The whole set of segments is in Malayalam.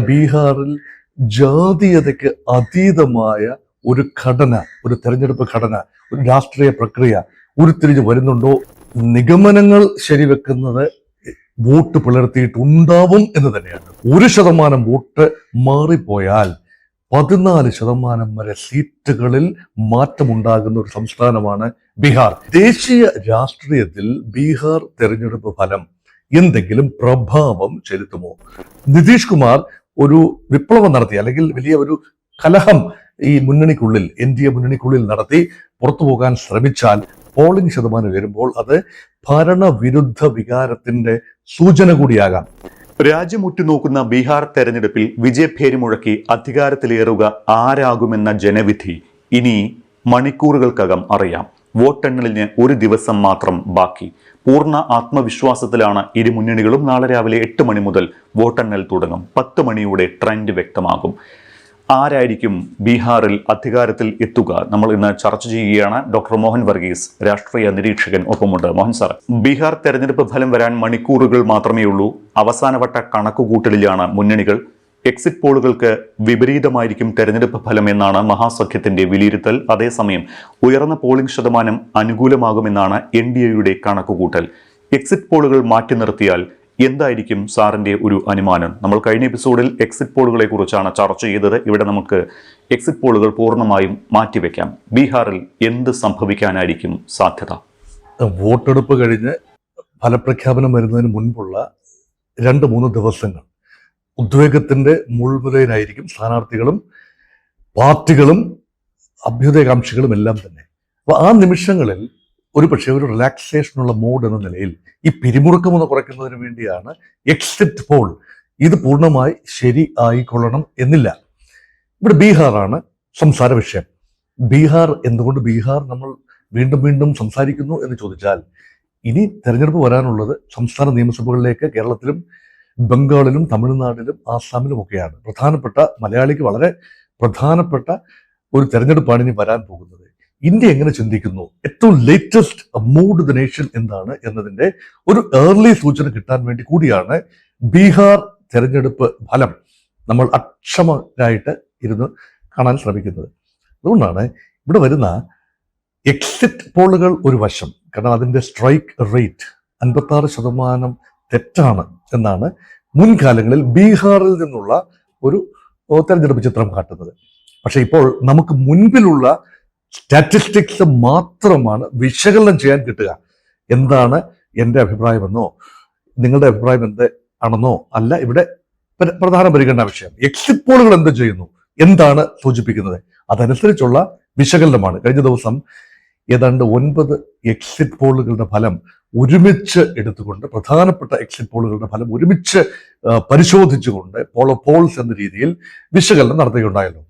ബീഹാറിൽ ജാതീയതയ്ക്ക് അതീതമായ ഒരു ഘടന, ഒരു തെരഞ്ഞെടുപ്പ് ഘടന, ഒരു രാഷ്ട്രീയ പ്രക്രിയ ഉരുത്തിരിഞ്ഞ് വരുന്നുണ്ടോ? നിഗമനങ്ങൾ ശരിവെക്കുന്നത് വോട്ട് പിളർത്തിയിട്ടുണ്ടാവും എന്ന് തന്നെയാണ്. 1% വോട്ട് മാറിപ്പോയാൽ 14% വരെ സീറ്റുകളിൽ മാറ്റമുണ്ടാകുന്ന ഒരു സംസ്ഥാനമാണ് ബീഹാർ. ദേശീയ രാഷ്ട്രീയത്തിൽ ബീഹാർ തെരഞ്ഞെടുപ്പ് ഫലം എന്തെങ്കിലും പ്രഭാവം ചെലുത്തുമോ? നിതീഷ് കുമാർ ഒരു വിപ്ലവം നടത്തി, അല്ലെങ്കിൽ വലിയ ഒരു കലഹം ഈ മുന്നണിക്കുള്ളിൽ, NDA മുന്നണിക്കുള്ളിൽ നടത്തി പുറത്തു പോകാൻ ശ്രമിച്ചാൽ പോളിംഗ് ശതമാനം ഉയരുമ്പോൾ അത് ഭരണവിരുദ്ധ വികാരത്തിന്റെ സൂചന കൂടിയാകാം. രാജ്യം ഉറ്റുനോക്കുന്ന ബീഹാർ തെരഞ്ഞെടുപ്പിൽ വിജയഭേരി മുഴക്കി അധികാരത്തിലേറുക ആരാകുമെന്ന ജനവിധി ഇനി മണിക്കൂറുകൾക്കകം അറിയാം. വോട്ടെണ്ണലിന് ഒരു ദിവസം മാത്രം ബാക്കി. പൂർണ്ണ ആത്മവിശ്വാസത്തിലാണ് ഇരു മുന്നണികളും. നാളെ രാവിലെ 8 മണി മുതൽ വോട്ടെണ്ണൽ തുടങ്ങും. 10 മണിയോടെ ട്രെൻഡ് വ്യക്തമാകും. ആരായിരിക്കും ബീഹാറിൽ അധികാരത്തിൽ എത്തുക? നമ്മൾ ഇന്ന് ചർച്ച ചെയ്യുകയാണ്. ഡോക്ടർ മോഹൻ വർഗീസ്, രാഷ്ട്രീയ നിരീക്ഷകൻ, ഒപ്പമുണ്ട്. മോഹൻ സാർ, ബീഹാർ തെരഞ്ഞെടുപ്പ് ഫലം വരാൻ മണിക്കൂറുകൾ മാത്രമേ ഉള്ളൂ. അവസാനവട്ട കണക്കുകൂട്ടലിലാണ് മുന്നണികൾ. എക്സിറ്റ് പോളുകൾക്ക് വിപരീതമായിരിക്കും തെരഞ്ഞെടുപ്പ് ഫലം എന്നാണ് മഹാസഖ്യത്തിന്റെ വിലയിരുത്തൽ. അതേസമയം ഉയർന്ന പോളിംഗ് ശതമാനം അനുകൂലമാകുമെന്നാണ് NDAയുടെ കണക്കുകൂട്ടൽ. എക്സിറ്റ് പോളുകൾ മാറ്റി നിർത്തിയാൽ എന്തായിരിക്കും സാറിന്റെ ഒരു അനുമാനം? നമ്മൾ കഴിഞ്ഞ എപ്പിസോഡിൽ എക്സിറ്റ് പോളുകളെ കുറിച്ചാണ് ചർച്ച ചെയ്തത്. ഇവിടെ നമുക്ക് എക്സിറ്റ് പോളുകൾ പൂർണ്ണമായും മാറ്റിവെക്കാം. ബീഹാറിൽ എന്ത് സംഭവിക്കാനായിരിക്കും സാധ്യത? വോട്ടെടുപ്പ് കഴിഞ്ഞ് ഫലപ്രഖ്യാപനം വരുന്നതിന് മുൻപുള്ള 2-3 ദിവസങ്ങൾ ഉദ്വേഗത്തിന്റെ മുൾമുനയിലായിരിക്കും സ്ഥാനാർത്ഥികളും പാർട്ടികളും അഭ്യുദയകാംക്ഷികളും എല്ലാം തന്നെ. അപ്പൊ ആ നിമിഷങ്ങളിൽ ഒരു പക്ഷേ ഒരു റിലാക്സേഷനുള്ള മോഡ് എന്ന നിലയിൽ ഈ പിരിമുറുക്കം ഒന്ന് കുറയ്ക്കുന്നതിന് വേണ്ടിയാണ് എക്സിറ്റ് പോൾ. ഇത് പൂർണ്ണമായി ശരി ആയിക്കൊള്ളണം എന്നില്ല. ഇവിടെ ബീഹാറാണ് സംസാര വിഷയം. ബീഹാർ, എന്തുകൊണ്ട് ബീഹാർ നമ്മൾ വീണ്ടും വീണ്ടും സംസാരിക്കുന്നു എന്ന് ചോദിച്ചാൽ, ഇനി തെരഞ്ഞെടുപ്പ് വരാനുള്ളത് സംസ്ഥാന നിയമസഭകളിലേക്ക് കേരളത്തിലും ബംഗാളിലും തമിഴ്നാട്ടിലും ആസാമിലും ഒക്കെയാണ്. പ്രധാനപ്പെട്ട, മലയാളിക്ക് വളരെ പ്രധാനപ്പെട്ട ഒരു തെരഞ്ഞെടുപ്പാണ് ഇനി വരാൻ പോകുന്നത്. ഇന്ത്യ എങ്ങനെ ചിന്തിക്കുന്നു, ഏറ്റവും ലേറ്റസ്റ്റ് മൂഡ് ദ നേഷൻ എന്താണ് എന്നതിന്റെ ഒരു ഏർലി സൂചന കിട്ടാൻ വേണ്ടി കൂടിയാണ് ബീഹാർ തെരഞ്ഞെടുപ്പ് ഫലം നമ്മൾ അക്ഷമരായിട്ട് ഇരുന്ന് കാണാൻ ശ്രമിക്കുന്നത്. അതുകൊണ്ടാണ് ഇവിടെ വരുന്ന എക്സിറ്റ് പോളുകൾ ഒരു വശം, കാരണം അതിന്റെ സ്ട്രൈക്ക് റേറ്റ് 56% തെറ്റാണ് എന്നാണ് മുൻകാലങ്ങളിൽ ബീഹാറിൽ നിന്നുള്ള ഒരു തെരഞ്ഞെടുപ്പ് ചിത്രം കാട്ടുന്നത്. പക്ഷെ ഇപ്പോൾ നമുക്ക് മുൻപിലുള്ള സ്റ്റാറ്റിസ്റ്റിക്സ് മാത്രമാണ് വിശകലനം ചെയ്യാൻ കിട്ടുക. എന്താണ് എൻ്റെ അഭിപ്രായമെന്നോ നിങ്ങളുടെ അഭിപ്രായം എന്ത് ആണെന്നോ അല്ല ഇവിടെ പ്രധാന പരിഗണനാ വിഷയം. എക്സിറ്റ് പോളുകൾ എന്ത് ചെയ്യുന്നു, എന്താണ് സൂചിപ്പിക്കുന്നത്, അതനുസരിച്ചുള്ള വിശകലനമാണ്. കഴിഞ്ഞ ദിവസം ഏതാണ്ട് 9 എക്സിറ്റ് പോളുകളുടെ ഫലം ഒരുമിച്ച് എടുത്തുകൊണ്ട്, പ്രധാനപ്പെട്ട എക്സിറ്റ് പോളുകളുടെ ഫലം ഒരുമിച്ച് പരിശോധിച്ചുകൊണ്ട് പോൾസ് എന്ന രീതിയിൽ വിശകലനം നടത്തുകയുണ്ടായല്ലോ.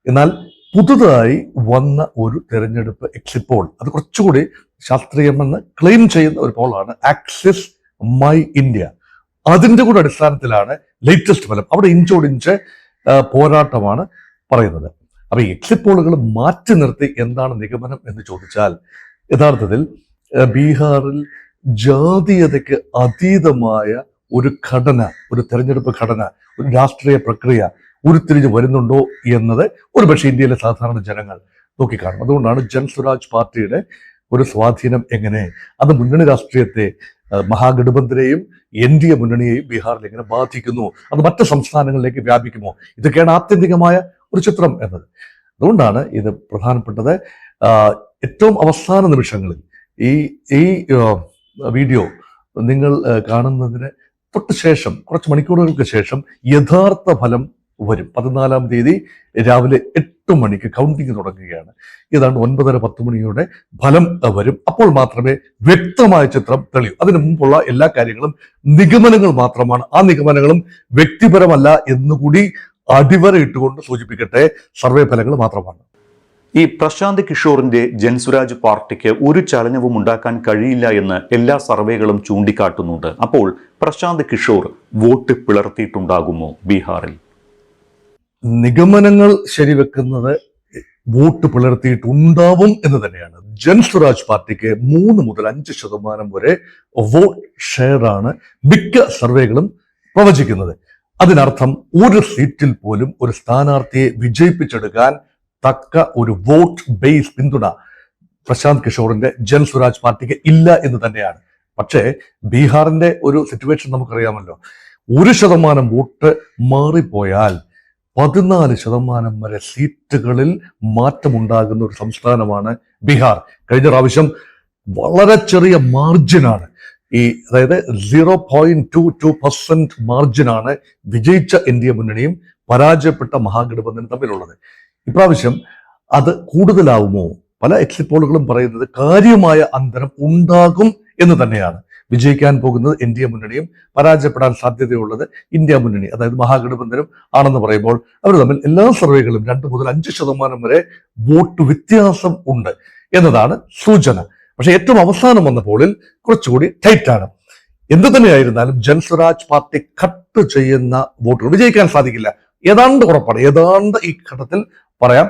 എന്നാൽ പുതുതായി വന്ന ഒരു തെരഞ്ഞെടുപ്പ് എക്സിറ്റ് പോൾ, അത് കുറച്ചുകൂടി ശാസ്ത്രീയമെന്ന് ക്ലെയിം ചെയ്യുന്ന ഒരു പോളാണ് ആക്സിസ് മൈ ഇന്ത്യ. അതിന്റെ കൂടെ അടിസ്ഥാനത്തിലാണ് ലേറ്റസ്റ്റ് ഫലം. അവിടെ ഇഞ്ചോടിഞ്ച് പോരാട്ടമാണ് പറയുന്നത്. അപ്പൊ ഈ എക്സിറ്റ് പോളുകൾ മാറ്റി നിർത്തി എന്താണ് നിഗമനം എന്ന് ചോദിച്ചാൽ, യഥാർത്ഥത്തിൽ ബീഹാറിൽ ജാതീയതയ്ക്ക് അതീതമായ ഒരു ഘടന, ഒരു തെരഞ്ഞെടുപ്പ് ഘടന, ഒരു രാഷ്ട്രീയ പ്രക്രിയ ഉരുത്തിരിഞ്ഞ് വരുന്നുണ്ടോ എന്നത് ഒരുപക്ഷെ ഇന്ത്യയിലെ സാധാരണ ജനങ്ങൾ നോക്കിക്കാണും. അതുകൊണ്ടാണ് ജൻസ്വരാജ് പാർട്ടിയുടെ ഒരു സ്വാധീനം എങ്ങനെ, അത് മുന്നണി രാഷ്ട്രീയത്തെ, മഹാഗഠബന്ധനെയും NDA മുന്നണിയെയും ബീഹാറിൽ എങ്ങനെ ബാധിക്കുന്നു, അത് മറ്റ് സംസ്ഥാനങ്ങളിലേക്ക് വ്യാപിക്കുമോ, ഇതൊക്കെയാണ് ആത്യന്തികമായ ഒരു ചിത്രം എന്നത്. അതുകൊണ്ടാണ് ഇത് പ്രധാനപ്പെട്ടത്. ഏറ്റവും അവസാന നിമിഷങ്ങളിൽ ഈ വീഡിയോ നിങ്ങൾ കാണുന്നതിന് തൊട്ട് ശേഷം, കുറച്ച് മണിക്കൂറുകൾക്ക് ശേഷം യഥാർത്ഥ ഫലം വരും. 14-ാം തീയതി രാവിലെ 8 മണിക്ക് കൗണ്ടിങ് തുടങ്ങുകയാണ്. ഏതാണ്ട് 9:30-10 മണിയോടെ ഫലം വരും. അപ്പോൾ മാത്രമേ വ്യക്തമായ ചിത്രം തെളിയൂ. അതിനു മുമ്പുള്ള എല്ലാ കാര്യങ്ങളും നിഗമനങ്ങൾ മാത്രമാണ്. ആ നിഗമനങ്ങളും വ്യക്തിപരമല്ല എന്നുകൂടി അടിവരയിട്ടുകൊണ്ട് സൂചിപ്പിക്കട്ടെ, സർവേ ഫലങ്ങൾ മാത്രമാണ്. ഈ പ്രശാന്ത് കിഷോറിന്റെ ജൻസുരാജ് പാർട്ടിക്ക് ഒരു ചലനവും ഉണ്ടാക്കാൻ കഴിയില്ല എന്ന് എല്ലാ സർവേകളും ചൂണ്ടിക്കാട്ടുന്നുണ്ട്. അപ്പോൾ പ്രശാന്ത് കിഷോർ വോട്ട് പിളർത്തിയിട്ടുണ്ടാകുമോ ബീഹാറിൽ? നിഗമനങ്ങൾ ശരിവെക്കുന്നത് വോട്ട് പിളർത്തിയിട്ടുണ്ടാവും എന്ന് തന്നെയാണ്. ജൻസ്വരാജ് പാർട്ടിക്ക് 3 മുതൽ 5% വരെ വോട്ട് ഷെയർ ആണ് മിക്ക സർവേകളും പ്രവചിക്കുന്നത്. അതിനർത്ഥം ഒരു സീറ്റിൽ പോലും ഒരു സ്ഥാനാർത്ഥിയെ വിജയിപ്പിച്ചെടുക്കാൻ തക്ക ഒരു വോട്ട് ബേസ് പിന്തുണ പ്രശാന്ത് കിഷോറിന്റെ ജൻ സ്വരാജ് പാർട്ടിക്ക് ഇല്ല എന്ന് തന്നെയാണ്. പക്ഷേ ബീഹാറിന്റെ ഒരു സിറ്റുവേഷൻ നമുക്കറിയാമല്ലോ. 1% വോട്ട് മാറിപ്പോയാൽ 14% വരെ സീറ്റുകളിൽ മാറ്റമുണ്ടാകുന്ന ഒരു സംസ്ഥാനമാണ് ബീഹാർ. കഴിഞ്ഞ പ്രാവശ്യം വളരെ ചെറിയ മാർജിനാണ്, അതായത് 0.22% മാർജിനാണ് വിജയിച്ച എൻഡിഎ മുന്നണിയും പരാജയപ്പെട്ട മഹാഗഠബന്ധനും തമ്മിലുള്ളത്. ഇപ്രാവശ്യം അത് കൂടുതലാവുമോ? പല എക്സിറ്റ് പോളുകളും പറയുന്നത് കാര്യമായ അന്തരം ഉണ്ടാകും എന്ന് തന്നെയാണ്. വിജയിക്കാൻ പോകുന്നത് എൻഡിഎ മുന്നണിയും പരാജയപ്പെടാൻ സാധ്യതയുള്ളത് ഇന്ത്യ മുന്നണി, അതായത് മഹാഗഠബന്ധനും ആണെന്ന് പറയുമ്പോൾ അവർ തമ്മിൽ എല്ലാ സർവേകളും 2 മുതൽ 5% വരെ വോട്ട് വ്യത്യാസം ഉണ്ട് എന്നതാണ് സൂചന. പക്ഷെ ഏറ്റവും അവസാനം വന്ന പോളിൽ കുറച്ചുകൂടി ടൈറ്റാണ്. എന്ത് തന്നെയായിരുന്നാലും ജൻ സ്വരാജ് പാർട്ടി കട്ട് ചെയ്യുന്ന വോട്ടുകൾ വിജയിക്കാൻ സാധിക്കില്ല, ഏതാണ്ട് ഉറപ്പാണ്. ഏതാണ്ട് ഈ ഘട്ടത്തിൽ പറയാം,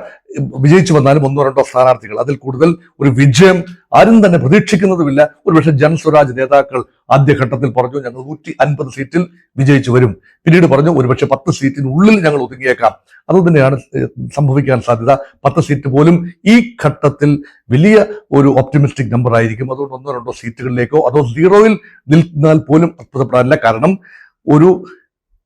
വിജയിച്ചു വന്നാലും 1-2 സ്ഥാനാർത്ഥികൾ, അതിൽ കൂടുതൽ ഒരു വിജയം ആരും തന്നെ പ്രതീക്ഷിക്കുന്നതുമില്ല. ഒരുപക്ഷെ ജൻ സ്വരാജ് നേതാക്കൾ ആദ്യഘട്ടത്തിൽ പറഞ്ഞു ഞങ്ങൾ 150 സീറ്റിൽ വിജയിച്ചു വരും, പിന്നീട് പറഞ്ഞു ഒരുപക്ഷെ 10 സീറ്റിനുള്ളിൽ ഞങ്ങൾ ഒതുങ്ങിയേക്കാം. അതുതന്നെയാണ് സംഭവിക്കാൻ സാധ്യത. 10 സീറ്റ് പോലും ഈ ഘട്ടത്തിൽ വലിയ ഒരു ഓപ്റ്റിമിസ്റ്റിക് നമ്പർ ആയിരിക്കും. അതുകൊണ്ട് 1-2 സീറ്റുകളിലേക്കോ അതോ 0-ൽ നിൽന്നാൽ പോലും അത്ഭുതപ്പെടാനില്ല. കാരണം ഒരു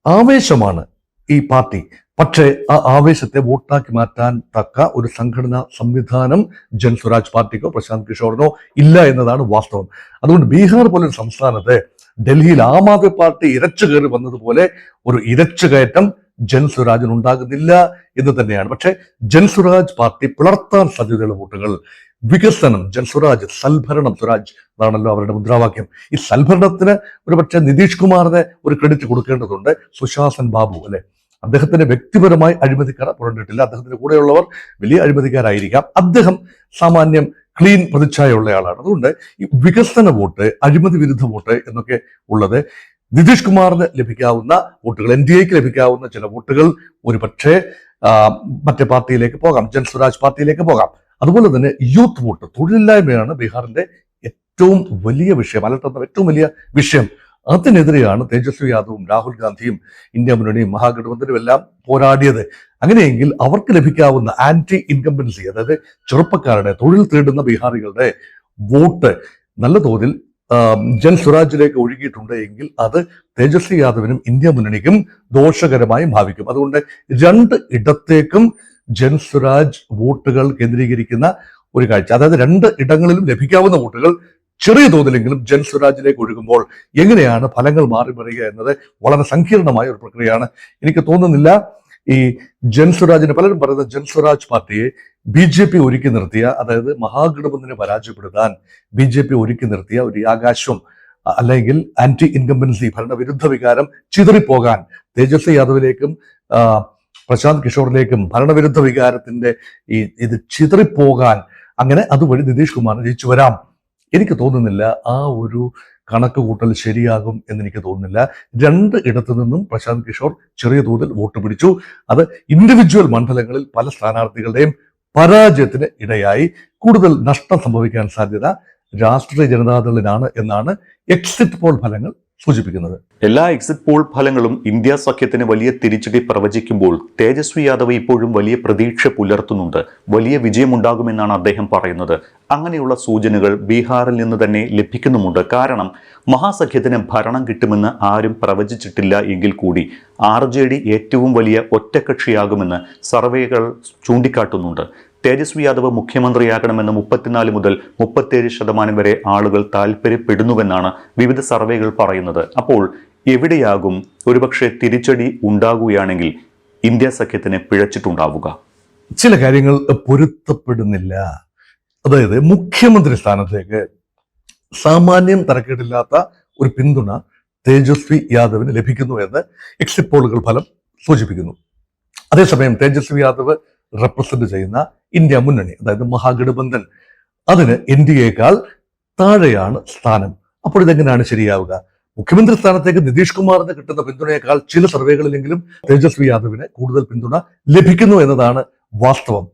ആവേശമാണ് ഈ പാർട്ടി. പക്ഷേ ആ ആവേശത്തെ വോട്ടാക്കി മാറ്റാൻ തക്ക ഒരു സംഘടനാ സംവിധാനം ജൻ സ്വരാജ് പാർട്ടിക്കോ പ്രശാന്ത് കിഷോറിനോ ഇല്ല എന്നതാണ് വാസ്തവം. അതുകൊണ്ട് ബീഹാർ പോലൊരു സംസ്ഥാനത്ത് ഡൽഹിയിൽ ആം ആദ്മി പാർട്ടി ഇരച്ചു കയറി വന്നതുപോലെ ഒരു ഇരച്ചു കയറ്റം ജൻ സ്വരാജിന് ഉണ്ടാകുന്നില്ല എന്ന് തന്നെയാണ്. പക്ഷേ ജൻ സ്വരാജ് പാർട്ടി പിളർത്താൻ സാധ്യതയുള്ള വോട്ടുകൾ, വികസനം, ജൻ സ്വരാജ്, സൽഭരണം, സ്വരാജ് അതാണല്ലോ അവരുടെ മുദ്രാവാക്യം. ഈ സൽഭരണത്തിന് ഒരുപക്ഷെ നിതീഷ് കുമാറിന് ഒരു ക്രെഡിറ്റ് കൊടുക്കേണ്ടതുണ്ട്. സുശാസൻ ബാബു അല്ലെ, അദ്ദേഹത്തിന് വ്യക്തിപരമായി അഴിമതിക്കാർ പുറണ്ടിട്ടില്ല, അദ്ദേഹത്തിന്റെ കൂടെയുള്ളവർ വലിയ അഴിമതിക്കാരായിരിക്കാം, അദ്ദേഹം സാമാന്യം ക്ലീൻ പ്രതിച്ഛായുള്ള ആളാണ്. അതുകൊണ്ട് ഈ വികസന വോട്ട്, അഴിമതി വിരുദ്ധ വോട്ട് എന്നൊക്കെ ഉള്ളത് നിതീഷ് കുമാറിന് ലഭിക്കാവുന്ന വോട്ടുകൾ, NDAക്ക് ലഭിക്കാവുന്ന ചില വോട്ടുകൾ ഒരുപക്ഷെ മറ്റേ പാർട്ടിയിലേക്ക് പോകാം, ജൻ സ്വരാജ് പാർട്ടിയിലേക്ക് പോകാം. അതുപോലെ തന്നെ യൂത്ത് വോട്ട്, തൊഴിലില്ലായ്മയാണ് ബീഹാറിന്റെ ഏറ്റവും വലിയ വിഷയം, അലട്ടുന്ന ഏറ്റവും വലിയ വിഷയം. അതിനെതിരെയാണ് തേജസ്വി യാദവും രാഹുൽ ഗാന്ധിയും ഇന്ത്യ മുന്നണിയും മഹാഗഠബന്ധനും എല്ലാം പോരാടിയത്. അങ്ങനെയെങ്കിൽ അവർക്ക് ലഭിക്കാവുന്ന ആന്റി ഇൻകംബൻസി, അതായത് ചെറുപ്പക്കാരുടെ, തൊഴിൽ തേടുന്ന ബീഹാറികളുടെ വോട്ട് നല്ല തോതിൽ ജൻ സ്വരാജിലേക്ക് ഒഴുകിയിട്ടുണ്ട് എങ്കിൽ അത് തേജസ്വി യാദവിനും ഇന്ത്യ മുന്നണിക്കും ദോഷകരമായി ഭാവിക്കും. അതുകൊണ്ട് 2 ഇടത്തേക്കും ജൻ സ്വരാജ് വോട്ടുകൾ കേന്ദ്രീകരിക്കുന്ന ഒരു കാഴ്ച, അതായത് 2 ഇടങ്ങളിലും ലഭിക്കാവുന്ന വോട്ടുകൾ ചെറിയ തോതിലെങ്കിലും ജൻ സ്വരാജിലേക്ക് ഒഴുകുമ്പോൾ എങ്ങനെയാണ് ഫലങ്ങൾ മാറി മറിയുക എന്നത് വളരെ സങ്കീർണമായ ഒരു പ്രക്രിയയാണ്. എനിക്ക് തോന്നുന്നില്ല ഈ ജൻ സ്വരാജിന്, പലരും പറയുന്ന ജൻ സ്വരാജ് പാർട്ടിയെ BJP ഒരുക്കി നിർത്തിയ, അതായത് മഹാഗഠബന്ധനെ പരാജയപ്പെടുത്താൻ BJP ഒരുക്കി നിർത്തിയ ഒരു ആകാശം അല്ലെങ്കിൽ ആന്റി ഇൻകംബൻസി, ഭരണവിരുദ്ധ വികാരം ചിതറിപ്പോകാൻ തേജസ്വി യാദവിലേക്കും പ്രശാന്ത് കിഷോറിലേക്കും ഭരണവിരുദ്ധ വികാരത്തിന്റെ ഇത് ചിതറിപ്പോകാൻ, അങ്ങനെ അതുവഴി നിതീഷ് കുമാറിന് ജയിച്ചു വരാം. എനിക്ക് തോന്നുന്നില്ല ആ ഒരു കണക്ക് കൂട്ടൽ ശരിയാകും എന്നെനിക്ക് തോന്നുന്നില്ല. 2 ഇടത്തു നിന്നും പ്രശാന്ത് കിഷോർ ചെറിയ തോതിൽ വോട്ട് പിടിച്ചു. അത് ഇൻഡിവിജ്വൽ മണ്ഡലങ്ങളിൽ പല സ്ഥാനാർത്ഥികളുടെയും പരാജയത്തിന് ഇടയായി. കൂടുതൽ നഷ്ടം സംഭവിക്കാൻ സാധ്യത രാഷ്ട്രീയ ജനതാദളിനാണ് എന്നാണ് എക്സിറ്റ് പോൾ ഫലങ്ങൾ സൂചിപ്പിക്കുന്നത്. എല്ലാ എക്സിറ്റ് പോൾ ഫലങ്ങളും ഇന്ത്യ സഖ്യത്തിന് വലിയ തിരിച്ചടി പ്രവചിക്കുമ്പോൾ തേജസ്വി യാദവ് ഇപ്പോഴും വലിയ പ്രതീക്ഷ പുലർത്തുന്നുണ്ട്. വലിയ വിജയമുണ്ടാകുമെന്നാണ് അദ്ദേഹം പറയുന്നത്. അങ്ങനെയുള്ള സൂചനകൾ ബീഹാറിൽ നിന്ന് തന്നെ ലഭിക്കുന്നുമുണ്ട്. കാരണം മഹാസഖ്യത്തിന് ഭരണം കിട്ടുമെന്ന് ആരും പ്രവചിച്ചിട്ടില്ല എങ്കിൽ കൂടി RJD ഏറ്റവും വലിയ ഒറ്റക്കക്ഷിയാകുമെന്ന് സർവേകൾ ചൂണ്ടിക്കാട്ടുന്നുണ്ട്. തേജസ്വി യാദവ് മുഖ്യമന്ത്രിയാകണമെന്ന് 34 മുതൽ 37% വരെ ആളുകൾ താല്പര്യപ്പെടുന്നുവെന്നാണ് വിവിധ സർവേകൾ പറയുന്നത്. അപ്പോൾ എവിടെയാകും ഒരുപക്ഷെ തിരിച്ചടി ഉണ്ടാകുകയാണെങ്കിൽ ഇന്ത്യ സഖ്യത്തിന് പിഴച്ചിട്ടുണ്ടാവുക? ചില കാര്യങ്ങൾ പൊരുത്തപ്പെടുന്നില്ല. അതായത് മുഖ്യമന്ത്രി സ്ഥാനത്തേക്ക് സാമാന്യം തരക്കേടില്ലാത്ത ഒരു പിന്തുണ തേജസ്വി യാദവിന് ലഭിക്കുന്നു എന്ന് എക്സിറ്റ് പോളുകൾ ഫലം സൂചിപ്പിക്കുന്നു. അതേസമയം തേജസ്വി യാദവ് റെപ്രസെന്റ് ചെയ്യുന്ന ഇന്ത്യ മുന്നണി, അതായത് മഹാഗഠബന്ധൻ, അതിന് NDAയേക്കാൾ താഴെയാണ് സ്ഥാനം. അപ്പോൾ ഇതെങ്ങനെയാണ് ശരിയാവുക? മുഖ്യമന്ത്രി സ്ഥാനത്തേക്ക് നിതീഷ് കുമാറിന് കിട്ടുന്ന പിന്തുണയേക്കാൾ ചില സർവേകളിലെങ്കിലും തേജസ്വി യാദവിന് കൂടുതൽ പിന്തുണ ലഭിക്കുന്നു എന്നതാണ് വാസ്തവം.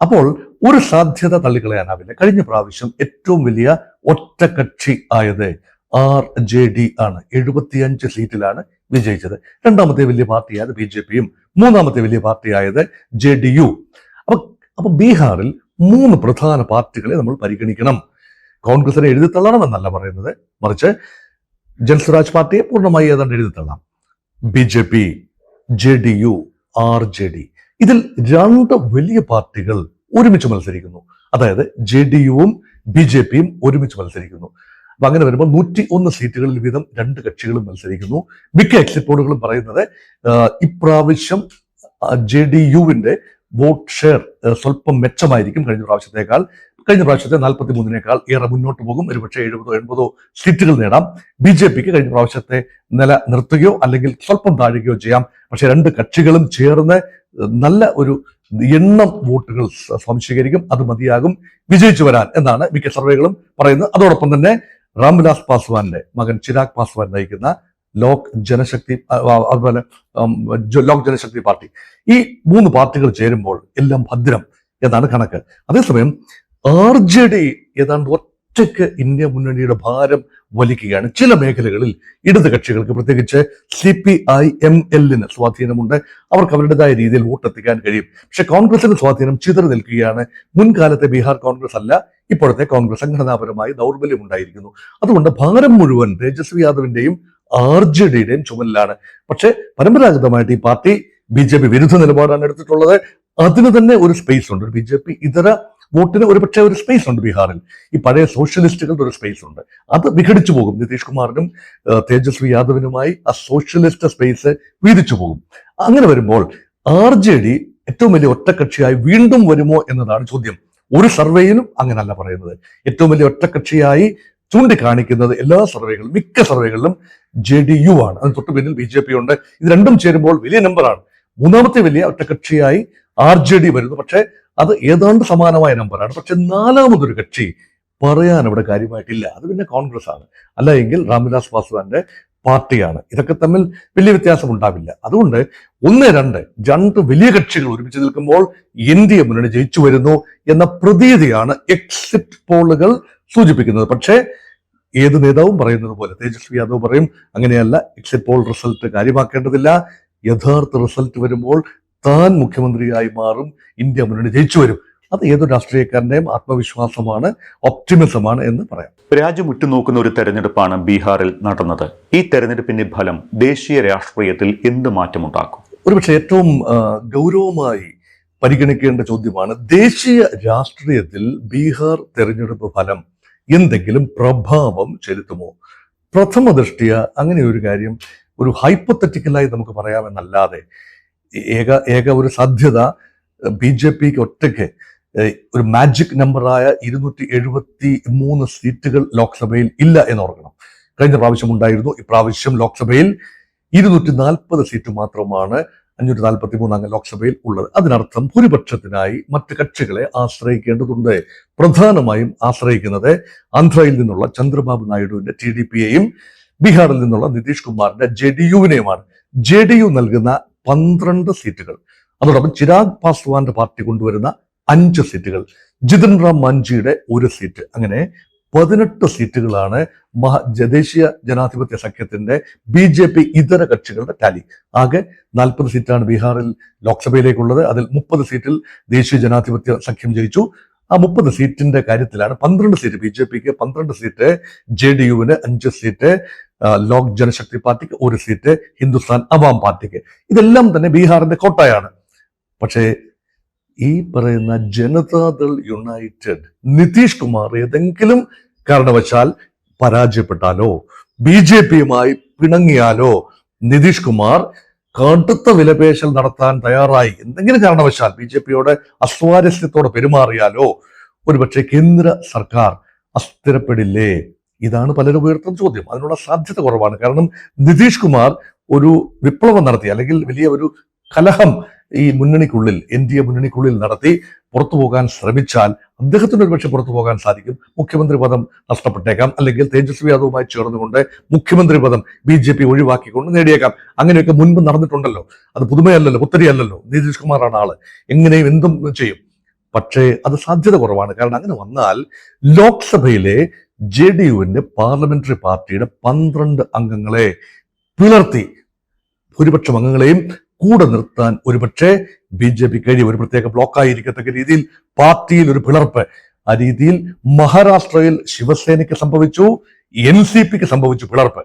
അപ്പോൾ ഒരു സാധ്യത തള്ളിക്കളയാനാവില്ല. കഴിഞ്ഞ പ്രാവശ്യം ഏറ്റവും വലിയ ഒറ്റക്കക്ഷി ആയത് RJD ആണ്. 75 സീറ്റിലാണ് വിജയിച്ചത്. രണ്ടാമത്തെ വലിയ പാർട്ടിയായത് BJPയും മൂന്നാമത്തെ വലിയ പാർട്ടിയായത് JDU. അപ്പൊ ബീഹാറിൽ 3 പ്രധാന പാർട്ടികളെ നമ്മൾ പരിഗണിക്കണം. കോൺഗ്രസിനെ എഴുതിത്തള്ളണം എന്നല്ല പറയുന്നത്, മറിച്ച് ജൻസ്വരാജ് പാർട്ടിയെ പൂർണ്ണമായി ഏതാണ്ട് എഴുതിത്തള്ളാം. BJP, JDU, RJD, ഇതിൽ 2 വലിയ പാർട്ടികൾ ഒരുമിച്ച് മത്സരിക്കുന്നു. അതായത് JDUവും BJPയും ഒരുമിച്ച് മത്സരിക്കുന്നു. അപ്പൊ അങ്ങനെ വരുമ്പോൾ 101 സീറ്റുകളിൽ വീതം 2 കക്ഷികളും മത്സരിക്കുന്നു. മിക്ക എക്സിറ്റ് പോളുകളും പറയുന്നത് ഇപ്രാവശ്യം JDUവിന്റെ വോട്ട് ഷെയർ സ്വല്പം മെച്ചമായിരിക്കും കഴിഞ്ഞ പ്രാവശ്യത്തേക്കാൾ. കഴിഞ്ഞ പ്രാവശ്യത്തെ 43-നേക്കാൾ ഏറെ മുന്നോട്ട് പോകും. ഒരുപക്ഷെ 70-80 സീറ്റുകൾ നേടാം. BJPക്ക് കഴിഞ്ഞ പ്രാവശ്യത്തെ നില നിർത്തുകയോ അല്ലെങ്കിൽ സ്വല്പം താഴുകയോ ചെയ്യാം. പക്ഷെ 2 കക്ഷികളും ചേർന്ന് നല്ല ഒരു എണ്ണം വോട്ടുകൾ സ്വാംശീകരിക്കും. അത് മതിയാകും വിജയിച്ചു വരാൻ എന്നാണ് മിക്ക സർവേകളും പറയുന്നത്. അതോടൊപ്പം തന്നെ രാംവിലാസ് പാസ്വാന്റെ മകൻ ചിരാഗ് പാസ്വാൻ നയിക്കുന്ന ലോക് ജനശക്തി, അതുപോലെ ലോക് ജനശക്തി പാർട്ടി, ഈ 3 പാർട്ടികൾ ചേരുമ്പോൾ എല്ലാം ഭദ്രം എന്നാണ് കണക്ക്. അതേസമയം RJD ഏതാണ്ട് ഒറ്റയ്ക്ക് ഇന്ത്യ മുന്നണിയുടെ ഭാരം വലിക്കുകയാണ്. ചില മേഖലകളിൽ ഇടത് കക്ഷികൾക്ക്, പ്രത്യേകിച്ച് CPI-MLന് സ്വാധീനമുണ്ട്. അവർക്ക് അവരുടേതായ രീതിയിൽ വോട്ടെത്തിക്കാൻ കഴിയും. പക്ഷെ കോൺഗ്രസിന് സ്വാധീനം ചിതറി നിൽക്കുകയാണ്. മുൻകാലത്തെ ബീഹാർ കോൺഗ്രസ് അല്ല, ഇപ്പോഴത്തെ കോൺഗ്രസ് സംഘടനാപരമായി ദൗർബല്യം ഉണ്ടായിരിക്കുന്നു. അതുകൊണ്ട് ഭാരം മുഴുവൻ തേജസ്വി യാദവിന്റെയും RJDയുടെയും ചുമലിലാണ്. പക്ഷെ പരമ്പരാഗതമായിട്ട് ഈ പാർട്ടി BJP വിരുദ്ധ നിലപാടാണ് എടുത്തിട്ടുള്ളത്. അതിന് തന്നെ ഒരു സ്പേസ് ഉണ്ട്. BJP ഇതര വോട്ടിന് ഒരുപക്ഷെ ഒരു സ്പേസ് ഉണ്ട് ബീഹാറിൽ. ഈ പഴയ സോഷ്യലിസ്റ്റുകളുടെ ഒരു സ്പേസ് ഉണ്ട്. അത് വിഘടിച്ചു പോകും. നിതീഷ് കുമാറിനും തേജസ്വി യാദവിനുമായി ആ സോഷ്യലിസ്റ്റ് സ്പേസ് വീതിച്ചു പോകും. അങ്ങനെ വരുമ്പോൾ RJD ഏറ്റവും വലിയ ഒറ്റക്കക്ഷിയായി വീണ്ടും വരുമോ എന്നതാണ് ചോദ്യം. ഒരു സർവേയിലും അങ്ങനല്ല പറയുന്നത്. ഏറ്റവും വലിയ ഒറ്റക്കക്ഷിയായി ചൂണ്ടിക്കാണിക്കുന്നത് എല്ലാ സർവേകളിലും, മിക്ക സർവേകളിലും JDU ആണ്. അതിന് തൊട്ട് പിന്നിൽ BJP ഉണ്ട്. ഇത് രണ്ടും ചേരുമ്പോൾ വലിയ നമ്പറാണ്. മൂന്നാമത്തെ വലിയ ഒറ്റക്കക്ഷിയായി RJD വരുന്നു. പക്ഷെ അത് ഏതാണ്ട് സമാനമായ നമ്പറാണ്. പക്ഷെ 4മതൊരു കക്ഷി പറയാൻ അവിടെ കാര്യമായിട്ടില്ല. അത് പിന്നെ കോൺഗ്രസ് ആണ്, അല്ല എങ്കിൽ രാംവിലാസ് പാസ്വാന്റെ പാർട്ടിയാണ്. ഇതൊക്കെ തമ്മിൽ വലിയ വ്യത്യാസം ഉണ്ടാവില്ല. അതുകൊണ്ട് 1-2 വലിയ കക്ഷികൾ ഒരുമിച്ച് നിൽക്കുമ്പോൾ NDA മുന്നണി ജയിച്ചു വരുന്നു എന്ന പ്രതീതിയാണ് എക്സിറ്റ് പോളുകൾ സൂചിപ്പിക്കുന്നത്. പക്ഷേ ഏത് നേതാവും പറയുന്നത് പോലെ, തേജസ്വി യാദവ് പറയും അങ്ങനെയല്ല, എക്സിറ്റ് പോൾ റിസൾട്ട് കാര്യമാക്കേണ്ടതില്ല, യഥാർത്ഥ റിസൾട്ട് വരുമ്പോൾ താൻ മുഖ്യമന്ത്രിയായി മാറും, ഇന്ത്യ മുന്നണി ജയിച്ചു വരും. അത് ഏതൊരു രാഷ്ട്രീയക്കാരന്റെയും ആത്മവിശ്വാസമാണ്, ഒപ്റ്റിമിസമാണ് എന്ന് പറയാം. രാജ്യം ഉറ്റുനോക്കുന്ന ഒരു തെരഞ്ഞെടുപ്പാണ് ബീഹാറിൽ നടന്നത്. ഈ തെരഞ്ഞെടുപ്പിന്റെ ഫലം ദേശീയ രാഷ്ട്രീയത്തിൽ എന്ത് മാറ്റമുണ്ടാക്കും? ഒരുപക്ഷെ ഏറ്റവും ഗൗരവമായി പരിഗണിക്കേണ്ട ചോദ്യമാണ്, ദേശീയ രാഷ്ട്രീയത്തിൽ ബീഹാർ തെരഞ്ഞെടുപ്പ് ഫലം എന്തെങ്കിലും പ്രഭാവം ചെലുത്തുമോ? പ്രഥമ ദൃഷ്ടിയ അങ്ങനെ ഒരു കാര്യം ഒരു ഹൈപ്പോത്തറ്റിക്കലായി നമുക്ക് പറയാമെന്നല്ലാതെ ഏക ഒരു സാധ്യത BJPക്ക് ഒറ്റയ്ക്ക് ഒരു മാജിക് നമ്പറായ 273 സീറ്റുകൾ ലോക്സഭയിൽ ഇല്ല എന്നോർക്കണം. കഴിഞ്ഞ പ്രാവശ്യം ഉണ്ടായിരുന്നു. ഇപ്രാവശ്യം ലോക്സഭയിൽ 240 സീറ്റ് മാത്രമാണ് 543 അംഗ ലോക്സഭയിൽ ഉള്ളത്. അതിനർത്ഥം ഭൂരിപക്ഷത്തിനായി മറ്റ് കക്ഷികളെ ആശ്രയിക്കേണ്ടതുണ്ട്. പ്രധാനമായും ആശ്രയിക്കുന്നത് ആന്ധ്രയിൽ നിന്നുള്ള ചന്ദ്രബാബു നായിഡുവിന്റെ TDPയെയും ബീഹാറിൽ നിന്നുള്ള നിതീഷ് കുമാറിന്റെ JDUവിനെയുമാണ്. JDU നൽകുന്ന 12 സീറ്റുകൾ, അതോടൊപ്പം ചിരാഗ് പാസ്വാന്റെ പാർട്ടി കൊണ്ടുവരുന്ന 5 സീറ്റുകൾ, ജിതിൻ റാം മാഞ്ചിയുടെ 1 സീറ്റ്, അങ്ങനെ 18 സീറ്റുകളാണ് ദേശീയ ജനാധിപത്യ സഖ്യത്തിന്റെ BJP ഇതര കക്ഷികളുടെ ടാലി. ആകെ 40 സീറ്റാണ് ബീഹാറിൽ ലോക്സഭയിലേക്കുള്ളത്. അതിൽ 30 സീറ്റിൽ ദേശീയ ജനാധിപത്യ സഖ്യം ജയിച്ചു. ആ 30 സീറ്റിന്റെ കാര്യത്തിലാണ് 12 seat BJPക്ക്, 12 seat JDUവിന്, 5 seat Lok Janshakti പാർട്ടിക്ക്, 1 സീറ്റ് ഹിന്ദുസ്ഥാൻ അവാം പാർട്ടിക്ക്. ഇതെല്ലാം തന്നെ ബീഹാറിന്റെ കോട്ടയാണ്. പക്ഷേ ഈ പറയുന്ന ജനതാദൾ യുണൈറ്റഡ്, നിതീഷ് കുമാർ ഏതെങ്കിലും കാരണവശാൽ പരാജയപ്പെട്ടാലോ, BJPയുമായി പിണങ്ങിയാലോ, നിതീഷ് കുമാർ കടുത്ത വിലപേശൽ നടത്താൻ തയ്യാറായി എന്തെങ്കിലും കാരണവശാൽ BJPയോട് അസ്വാരസ്യത്തോടെ പെരുമാറിയാലോ ഒരുപക്ഷെ കേന്ദ്ര സർക്കാർ അസ്ഥിരപ്പെടില്ലേ? ഇതാണ് പലരും ഉയർത്തുന്ന ചോദ്യം. അതിനുള്ള സാധ്യത കുറവാണ്. കാരണം നിതീഷ് കുമാർ ഒരു വിപ്ലവം നടത്തി, അല്ലെങ്കിൽ വലിയ ഒരു കലഹം ഈ മുന്നണിക്കുള്ളിൽ, NDA മുന്നണിക്കുള്ളിൽ നടത്തി പുറത്തു പോകാൻ ശ്രമിച്ചാൽ അദ്ദേഹത്തിന് ഒരുപക്ഷെ പുറത്തു പോകാൻ സാധിക്കും. മുഖ്യമന്ത്രി പദം നഷ്ടപ്പെട്ടേക്കാം, അല്ലെങ്കിൽ തേജസ്വി യാദവുമായി ചേർന്നുകൊണ്ട് മുഖ്യമന്ത്രി പദം BJP ഒഴിവാക്കിക്കൊണ്ട് നേടിയേക്കാം. അങ്ങനെയൊക്കെ മുൻപ് നടന്നിട്ടുണ്ടല്ലോ. അത് പുതുമയല്ലല്ലോ, പുത്തരിയല്ലല്ലോ. നിതീഷ് കുമാറാണ് ആള്, എങ്ങനെയും എന്തും ചെയ്യും. പക്ഷേ അത് സാധ്യത കുറവാണ്. കാരണം അങ്ങനെ വന്നാൽ ലോക്സഭയിലെ JDUവിന്റെ പാർലമെന്ററി പാർട്ടിയുടെ 12 അംഗങ്ങളെ പിളർത്തി ഭൂരിപക്ഷം അംഗങ്ങളെയും കൂടെ നിർത്താൻ ഒരുപക്ഷെ BJP കഴിയും. ഒരു പ്രത്യേക ബ്ലോക്കായിരിക്കത്തക്ക രീതിയിൽ പാർട്ടിയിൽ ഒരു പിളർപ്പ്, ആ രീതിയിൽ മഹാരാഷ്ട്രയിൽ ശിവസേനയ്ക്ക് സംഭവിച്ചു, NCPക്ക് സംഭവിച്ചു പിളർപ്പ്.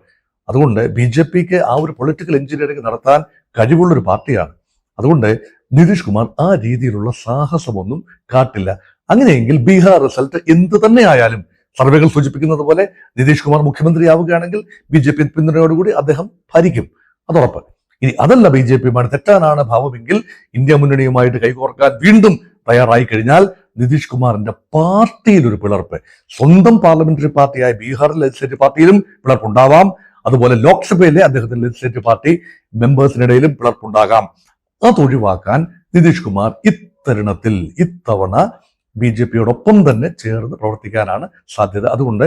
അതുകൊണ്ട് BJPക്ക് ആ ഒരു പൊളിറ്റിക്കൽ എഞ്ചിനീയറിംഗ് നടത്താൻ കഴിവുള്ള ഒരു പാർട്ടിയാണ്. അതുകൊണ്ട് നിതീഷ് കുമാർ ആ രീതിയിലുള്ള സാഹസമൊന്നും കാട്ടില്ല. അങ്ങനെയെങ്കിൽ ബീഹാർ റിസൾട്ട് എന്ത് തന്നെ ആയാലും സർവേകൾ സൂചിപ്പിക്കുന്നത് പോലെ നിതീഷ് കുമാർ മുഖ്യമന്ത്രിയാവുകയാണെങ്കിൽ BJP പിന്തുണയോടുകൂടി അദ്ദേഹം ഭരിക്കും, അതുറപ്പ്. ഇനി അതല്ല BJPയുമാണ് തെറ്റാനാണ് ഭാവമെങ്കിൽ ഇന്ത്യ മുന്നണിയുമായിട്ട് കൈകോർക്കാൻ വീണ്ടും തയ്യാറായി കഴിഞ്ഞാൽ നിതീഷ് കുമാറിന്റെ പാർട്ടിയിൽ ഒരു പിളർപ്പ്, സ്വന്തം പാർലമെന്ററി പാർട്ടിയായ ബീഹാർ ലെജിസ്ലേറ്റീവ് പാർട്ടിയിലും പിളർപ്പുണ്ടാവാം. അതുപോലെ ലോക്സഭയിലെ അദ്ദേഹത്തിന്റെ ലെജിസ്ലേറ്റീവ് പാർട്ടി മെമ്പേഴ്സിനിടയിലും പിളർപ്പുണ്ടാകാം. അതൊഴിവാക്കാൻ നിതീഷ് കുമാർ ഇത്തവണ BJPയോടൊപ്പം തന്നെ ചേർന്ന് പ്രവർത്തിക്കാനാണ് സാധ്യത. അതുകൊണ്ട്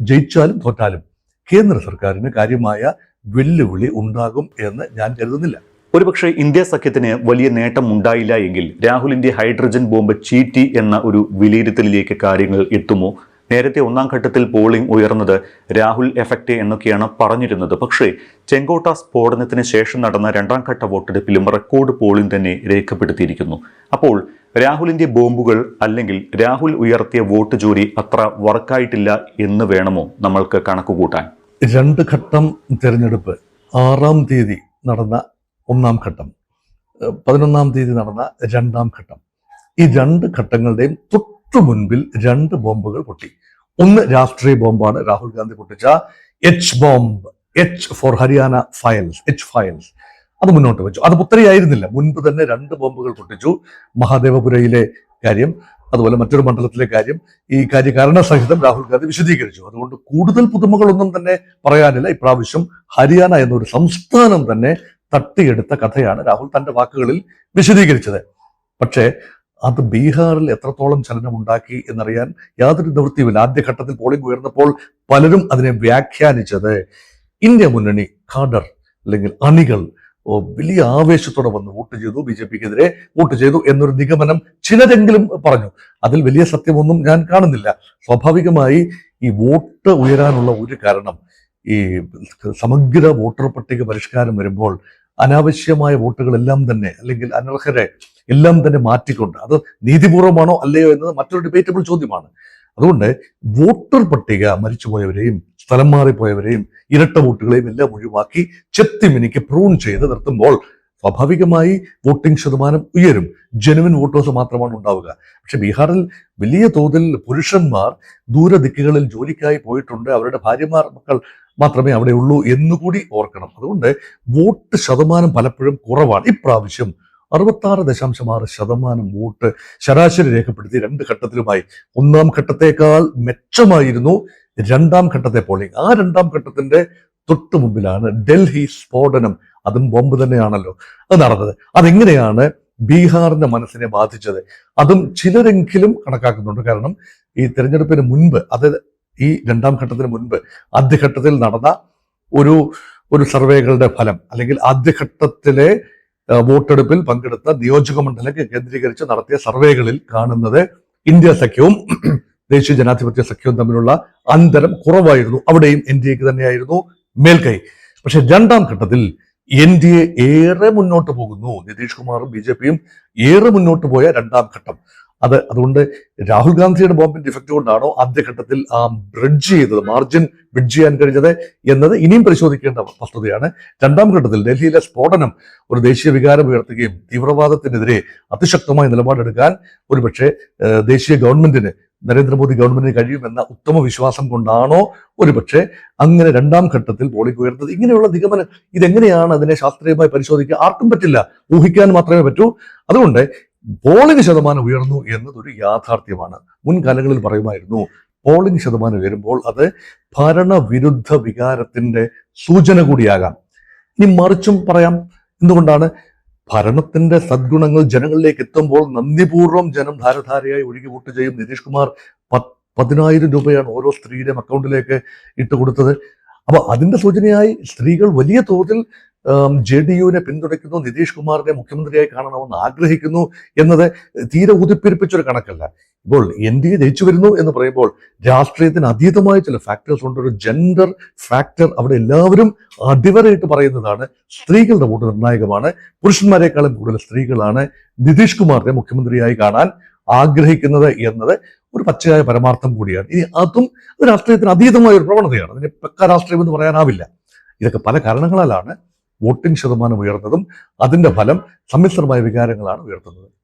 ജയിച്ചാലും തോറ്റാലും കേന്ദ്ര സർക്കാരിന് കാര്യമായ വെല്ലുവിളി ഉണ്ടാകും എന്ന് ഞാൻ കരുതുന്നില്ല. ഒരുപക്ഷെ ഇന്ത്യ സഖ്യത്തിന് വലിയ നേട്ടം ഉണ്ടായില്ല എങ്കിൽ രാഹുലിന്റെ ഹൈഡ്രജൻ ബോംബ് ചീറ്റി എന്ന ഒരു വിലയിരുത്തലിലേക്ക് കാര്യങ്ങൾ എത്തുമോ? നേരത്തെ ഒന്നാം ഘട്ടത്തിൽ പോളിംഗ് ഉയർന്നത് രാഹുൽ എഫക്റ്റ് എന്നൊക്കെയാണ് പറഞ്ഞിരുന്നത്. പക്ഷേ ചെങ്കോട്ട സ്ഫോടനത്തിന് ശേഷം നടന്ന രണ്ടാം ഘട്ട വോട്ടെടുപ്പിലും റെക്കോർഡ് പോളിംഗ് തന്നെ രേഖപ്പെടുത്തിയിരിക്കുന്നു. അപ്പോൾ രാഹുലിന്റെ ബോംബുകൾ അല്ലെങ്കിൽ രാഹുൽ ഉയർത്തിയ വോട്ട് ജോലി അത്ര വർക്കായിട്ടില്ല എന്ന് വേണമോ നമ്മൾക്ക് കണക്കുകൂട്ടാൻ? 2 ഘട്ടം തെരഞ്ഞെടുപ്പ്, 6-ാം തീയതി നടന്ന 1-ാം ഘട്ടം, 11-ാം തീയതി നടന്ന 2-ാം ഘട്ടം, ഈ 2 ഘട്ടങ്ങളുടെയും തൊട്ടു മുൻപിൽ 2 ബോംബുകൾ പൊട്ടി. ഒന്ന് രാഷ്ട്രീയ ബോംബാണ്, രാഹുൽ ഗാന്ധി പൊട്ടിച്ച H bomb, H for Haryana files, H files, അത് മുന്നോട്ട് വെച്ചു. അത് പുത്തരിയായിരുന്നില്ല, മുൻപ് തന്നെ 2 ബോംബുകൾ പൊട്ടിച്ചു. മഹാദേവപുരയിലെ കാര്യം, അതുപോലെ മറ്റൊരു മണ്ഡലത്തിലെ കാര്യം, ഈ കാര്യകാരണസഹിതം രാഹുൽ ഗാന്ധി വിശദീകരിച്ചു. അതുകൊണ്ട് കൂടുതൽ പുതുമകളൊന്നും തന്നെ പറയാനില്ല. ഇപ്രാവശ്യം ഹരിയാന എന്നൊരു സംസ്ഥാനം തന്നെ തട്ടിയെടുത്ത കഥയാണ് രാഹുൽ തന്റെ വാക്കുകളിൽ വിശദീകരിച്ചത്. പക്ഷേ അത് ബീഹാറിൽ എത്രത്തോളം ചലനമുണ്ടാക്കി എന്നറിയാൻ യാതൊരു നിവൃത്തിയുമില്ല. ആദ്യഘട്ടത്തിൽ പോളിംഗ് ഉയർന്നപ്പോൾ പലരും അതിനെ വ്യാഖ്യാനിച്ചത് ഇന്ത്യ മുന്നണി കാഡർ അല്ലെങ്കിൽ അണികൾ വലിയ ആവേശത്തോടെ വന്ന് വോട്ട് ചെയ്തു, BJPക്കെതിരെ വോട്ട് ചെയ്തു എന്നൊരു നിഗമനം ചിലരെങ്കിലും പറഞ്ഞു. അതിൽ വലിയ സത്യമൊന്നും ഞാൻ കാണുന്നില്ല. സ്വാഭാവികമായി ഈ വോട്ട് ഉയരാനുള്ള ഒരു കാരണം, ഈ സമഗ്ര വോട്ടർ പട്ടിക പരിഷ്കാരം വരുമ്പോൾ അനാവശ്യമായ വോട്ടുകളെല്ലാം തന്നെ അല്ലെങ്കിൽ അനർഹരെ എല്ലാം തന്നെ മാറ്റിക്കൊണ്ട്, അത് നീതിപൂർവമാണോ അല്ലയോ എന്നത് മറ്റൊരു ഡിബേറ്റബിൾ ചോദ്യമാണ്. അതുകൊണ്ട് വോട്ടർ പട്ടിക മരിച്ചുപോയവരെയും സ്ഥലം മാറിപ്പോയവരെയും ഇരട്ട വോട്ടുകളെയും എല്ലാം ഒഴിവാക്കി ചെത്തിമിനിക്ക് പ്രൂൺ ചെയ്ത് നിർത്തുമ്പോൾ സ്വാഭാവികമായി വോട്ടിംഗ് ശതമാനം ഉയരും. ജെനുവിൻ വോട്ടേഴ്സ് മാത്രമാണ് ഉണ്ടാവുക. പക്ഷെ ബീഹാറിൽ വലിയ തോതിൽ പുരുഷന്മാർ ദൂരദിക്കുകളിൽ ജോലിക്കായി പോയിട്ടുണ്ട്, അവരുടെ ഭാര്യമാർ മക്കൾ മാത്രമേ അവിടെ ഉള്ളൂ എന്നുകൂടി ഓർക്കണം. അതുകൊണ്ട് വോട്ട് ശതമാനം പലപ്പോഴും കുറവാണ്. ഇപ്രാവശ്യം 66.6% വോട്ട് ശരാശരി രേഖപ്പെടുത്തി 2 ഘട്ടത്തിലുമായി. 1-ാം ഘട്ടത്തേക്കാൾ മെച്ചമായിരുന്നു 2-ാം ഘട്ടത്തെ പോളിംഗ്. ആ 2-ാം ഘട്ടത്തിന്റെ തൊട്ടു മുമ്പിലാണ് ഡൽഹി സ്ഫോടനം, അതും ബോംബ് തന്നെയാണല്ലോ അത് നടന്നത്. അതെങ്ങനെയാണ് ബീഹാറിന്റെ മനസ്സിനെ ബാധിച്ചത്, അതും ചിലരെങ്കിലും കണക്കാക്കുന്നുണ്ട്. കാരണം ഈ തെരഞ്ഞെടുപ്പിന് മുൻപ്, അതായത് ഈ 2-ാം ഘട്ടത്തിന് മുൻപ് ആദ്യഘട്ടത്തിൽ നടന്ന ഒരു സർവേകളുടെ ഫലം, അല്ലെങ്കിൽ ആദ്യഘട്ടത്തിലെ വോട്ടെടുപ്പിൽ പങ്കെടുത്ത നിയോജക മണ്ഡലം കേന്ദ്രീകരിച്ച് നടത്തിയ സർവേകളിൽ കാണുന്നത് ഇന്ത്യ സഖ്യവും ദേശീയ ജനാധിപത്യ സഖ്യവും തമ്മിലുള്ള അന്തരം കുറവായിരുന്നു. അവിടെയും NDAക്ക് തന്നെയായിരുന്നു മേൽക്കൈ. പക്ഷെ 2-ാം ഘട്ടത്തിൽ NDA ഏറെ മുന്നോട്ട് പോകുന്നു. നിതീഷ് കുമാറും BJPയും ഏറെ മുന്നോട്ട് പോയ 2-ാം ഘട്ടം. അതുകൊണ്ട് രാഹുൽ ഗാന്ധിയുടെ ബോംബിന്റെ ഇഫക്റ്റ് കൊണ്ടാണോ ആദ്യഘട്ടത്തിൽ ആ മാർജിൻ ബ്രിഡ്ജ് ചെയ്യാൻ കഴിഞ്ഞത് എന്നത് ഇനിയും പരിശോധിക്കേണ്ട വസ്തുതയാണ്. 2-ാം ഘട്ടത്തിൽ ഡൽഹിയിലെ സ്ഫോടനം ഒരു ദേശീയ വികാരം ഉയർത്തുകയും തീവ്രവാദത്തിനെതിരെ അതിശക്തമായ നിലപാടെടുക്കാൻ ഒരുപക്ഷെ ദേശീയ ഗവൺമെന്റിന്, നരേന്ദ്രമോദി ഗവൺമെന്റിന് കഴിയുമെന്ന ഉത്തമ വിശ്വാസം കൊണ്ടാണോ ഒരുപക്ഷെ അങ്ങനെ 2-ാം ഘട്ടത്തിൽ പോളിംഗ് ഉയർന്നത്? ഇങ്ങനെയുള്ള നിഗമനം, ഇതെങ്ങനെയാണ് അതിനെ ശാസ്ത്രീയമായി പരിശോധിക്കുക? ആർക്കും പറ്റില്ല, ഊഹിക്കാൻ മാത്രമേ പറ്റൂ. അതുകൊണ്ട് പോളിംഗ് ശതമാനം ഉയർന്നു എന്നതൊരു യാഥാർത്ഥ്യമാണ്. മുൻകാലങ്ങളിൽ പറയുമായിരുന്നു പോളിംഗ് ശതമാനം ഉയരുമ്പോൾ അത് ഭരണവിരുദ്ധ വികാരത്തിന്റെ സൂചന കൂടിയാകാം. ഇനി മറിച്ചും പറയാം. എന്തുകൊണ്ടാണ്? ഭരണത്തിന്റെ സദ്ഗുണങ്ങൾ ജനങ്ങളിലേക്ക് എത്തുമ്പോൾ നന്ദിപൂർവ്വം ജനം ധാരധാരയായി ഒഴുകി വോട്ട് ചെയ്യും. നിതീഷ് കുമാർ 10,000 രൂപയാണ് ഓരോ സ്ത്രീയുടെ അക്കൗണ്ടിലേക്ക് ഇട്ട് കൊടുത്തത്. അപ്പൊ അതിന്റെ സൂചനയായി സ്ത്രീകൾ വലിയ തോതിൽ JDU-നെ പിന്തുണയ്ക്കുന്നു, നിതീഷ് കുമാറിനെ മുഖ്യമന്ത്രിയായി കാണണമെന്ന് ആഗ്രഹിക്കുന്നു എന്നത് തീരെ ഉദിപ്പിരിപ്പിച്ചൊരു കണക്കല്ല. ഇപ്പോൾ NDA ജയിച്ചു വരുന്നു എന്ന് പറയുമ്പോൾ രാഷ്ട്രീയത്തിന് അതീതമായ ചില ഫാക്ടേഴ്സ് ഉണ്ട്. ഒരു ജെൻഡർ ഫാക്ടർ അവിടെ എല്ലാവരും അടിവരയിട്ട് പറയുന്നതാണ്. സ്ത്രീകളുടെ വോട്ട് നിർണായകമാണ്. പുരുഷന്മാരെക്കാളും കൂടുതൽ സ്ത്രീകളാണ് നിതീഷ് കുമാറിനെ മുഖ്യമന്ത്രിയായി കാണാൻ ആഗ്രഹിക്കുന്നത് എന്നത് ഒരു പച്ചയായ പരമാർത്ഥം കൂടിയാണ്. ഇനി അതും രാഷ്ട്രീയത്തിന് അതീതമായ ഒരു പ്രവണതയാണ്. അതിന് പക്ക രാഷ്ട്രീയം എന്ന് പറയാനാവില്ല. ഇതൊക്കെ പല കാരണങ്ങളാലാണ് വോട്ടിംഗ് ശതമാനം ഉയർന്നതും അതിന്റെ ഫലം സമ്മിശ്രമായ വികാരങ്ങളാണ് ഉയർത്തുന്നത്.